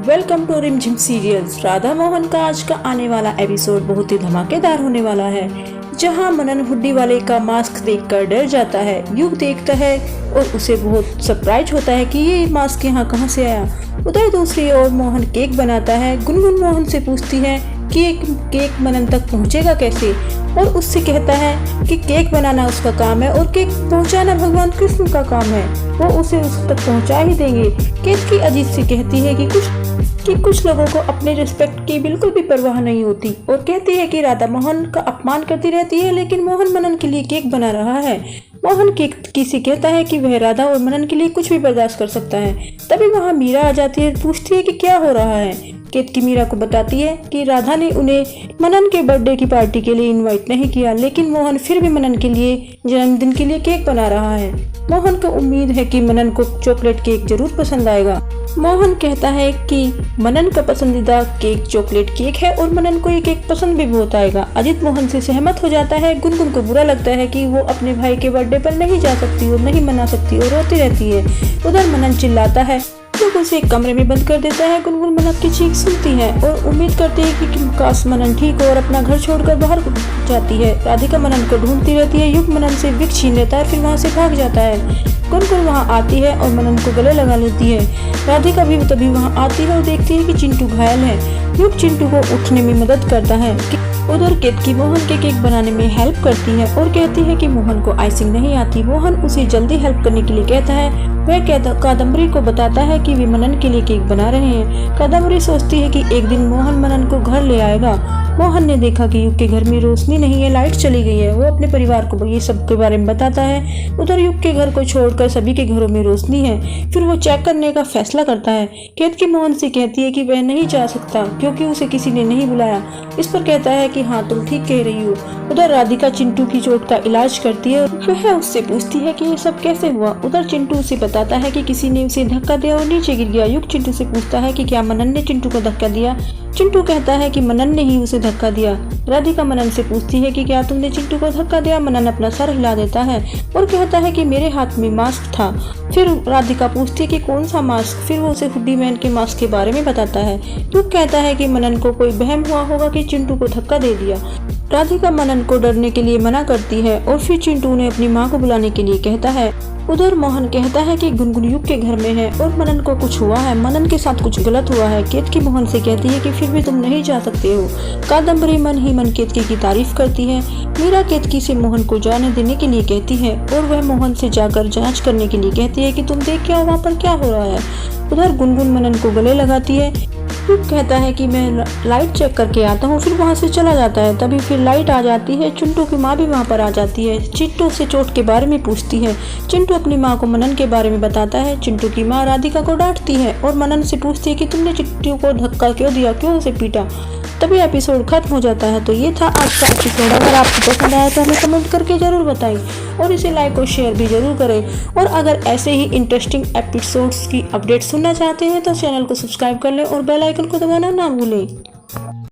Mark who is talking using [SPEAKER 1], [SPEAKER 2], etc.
[SPEAKER 1] Welcome to रिमझिम serials. Radha Mohan का आज का आने वाला एपिसोड बहुत ही धमाकेदार होने वाला है, जहां मनन हुड्डी वाले का मास्क देखकर डर जाता है। युग देखता है और उसे बहुत सरप्राइज होता है कि ये मास्क यहाँ कहाँ से आया। उधर दूसरी ओर मोहन केक बनाता है। गुनगुन मोहन से पूछती है कि एक केक मनन तक पहुँचेगा कैसे, और उससे कहता है कि केक बनाना उसका काम है और केक पहुँचाना भगवान कृष्ण का काम है, वो उसे उस तक पहुँचा ही देंगे। केतकी अजीत से कहती है कि कुछ लोगों को अपने रिस्पेक्ट की बिल्कुल भी परवाह नहीं होती, और कहती है कि राधा मोहन का अपमान करती रहती है, लेकिन मोहन मनन के लिए केक बना रहा है। मोहन केतकी से कहता है कि वह राधा और मनन के लिए कुछ भी बर्दाश्त कर सकता है। तभी वहाँ मीरा आ जाती है, पूछती है कि क्या हो रहा है। केतकी मीरा को बताती है कि राधा ने उन्हें मनन के बर्थडे की पार्टी के लिए इनवाइट नहीं किया, लेकिन मोहन फिर भी मनन के लिए जन्मदिन के लिए केक बना रहा है। मोहन को उम्मीद है कि मनन को चॉकलेट केक जरूर पसंद आएगा। मोहन कहता है कि मनन का पसंदीदा केक चॉकलेट केक है और मनन को ये केक पसंद भी बहुत आएगा। अजित मोहन से सहमत हो जाता है। गुनगुन को बुरा लगता है कि वो अपने भाई के बर्थडे पर नहीं जा सकती और नहीं मना सकती और रोती रहती है। उधर मनन चिल्लाता है तो उसे एक कमरे में बंद कर देता है। गुनगुन मनन की चीख सुनती है और उम्मीद करती है कि काश मनन ठीक हो और अपना घर छोड़कर बाहर जाती है। राधिका मनन को ढूंढती रहती है। युग मनन से विक छीन लेता है, फिर वहाँ से भाग जाता है। गुनगुन वहाँ आती है और मनन को गले लगा लेती है। राधिका भी तभी वहाँ आती है और देखती है कि चिंटू घायल है। युग चिंटू को उठने में मदद करता है। उधर केतकी मोहन के केक बनाने में हेल्प करती है और कहती है कि मोहन को आइसिंग नहीं आती। मोहन उसे जल्दी हेल्प करने के लिए कहता है। वह कादम्बरी को बताता है कि वे मनन के लिए केक बना रहे हैं। कादम्बरी सोचती है कि एक दिन मोहन मनन को घर ले आएगा। मोहन ने देखा कि युग के घर में रोशनी नहीं है, लाइट चली गई है। वो अपने परिवार को ये सब के बारे में बताता है। उधर युग के घर को छोड़कर सभी के घरों में रोशनी है। फिर वो चेक करने का फैसला करता है। केतकी मोहन से कहती है कि वह नहीं जा सकता क्योंकि उसे किसी ने नहीं बुलाया। इस पर कहता है कि हाँ, तुम ठीक कह रही हो। उधर राधिका चिंटू की चोट का इलाज करती है। वह उससे पूछती है कि ये सब कैसे हुआ। उधर चिंटू उसे बताता है कि किसी ने उसे धक्का दिया और नीचे गिर गया। युग चिंटू से पूछता है कि क्या मनन ने चिंटू को धक्का दिया। चिंटू कहता है कि मनन ने ही उसे धक्का दिया। राधिका मनन से पूछती है कि क्या तुमने चिंटू को धक्का दिया। मनन अपना सर हिला देता है और कहता है कि मेरे हाथ में मास्क था। फिर राधिका पूछती है कि कौन सा मास्क। फिर वो उसे हुड्डी मैन के मास्क के बारे में बताता है। युग कहता है कि मनन को कोई वहम हुआ होगा कि चिंटू को धक्का दे दिया। राधिका मनन को डरने के लिए मना करती है और फिर चिंटू ने अपनी माँ को बुलाने के लिए कहता है। उधर मोहन कहता है कि गुनगुन युग के घर में है और मनन को कुछ हुआ है, मनन के साथ कुछ गलत हुआ है। केतकी मोहन से कहती है कि फिर भी तुम नहीं जा सकते हो। कादम्बरी मन ही मन केतकी की तारीफ करती है। मीरा केतकी से मोहन को जाने देने के लिए कहती है और वह मोहन से जाकर जांच करने के लिए कहती है कि तुम देख के आओ वहाँ पर क्या हो रहा है। उधर गुनगुन मनन को गले लगाती है। युग कहता है कि मैं लाइट चेक करके आता हूँ, फिर वहाँ से चला जाता है। तभी फिर लाइट आ जाती है। चिंटू की माँ भी वहाँ पर आ जाती है। चिंटू से चोट के बारे में पूछती है। चिंटू अपनी माँ को मनन के बारे में बताता है। चिंटू की माँ राधिका को डांटती है और मनन से पूछती है कि तुमने चिंटू को धक्का क्यों दिया, क्यों उसे पीटा। तभी एपिसोड खत्म हो जाता है। तो ये था आज का एपिसोड। अगर आपको पसंद आया तो हमें कमेंट करके जरूर बताएं और इसे लाइक और शेयर भी जरूर करें। और अगर ऐसे ही इंटरेस्टिंग एपिसोड्स की अपडेट सुनना चाहते हैं तो चैनल को सब्सक्राइब कर लें और बेल आइकन को दबाना ना भूलें।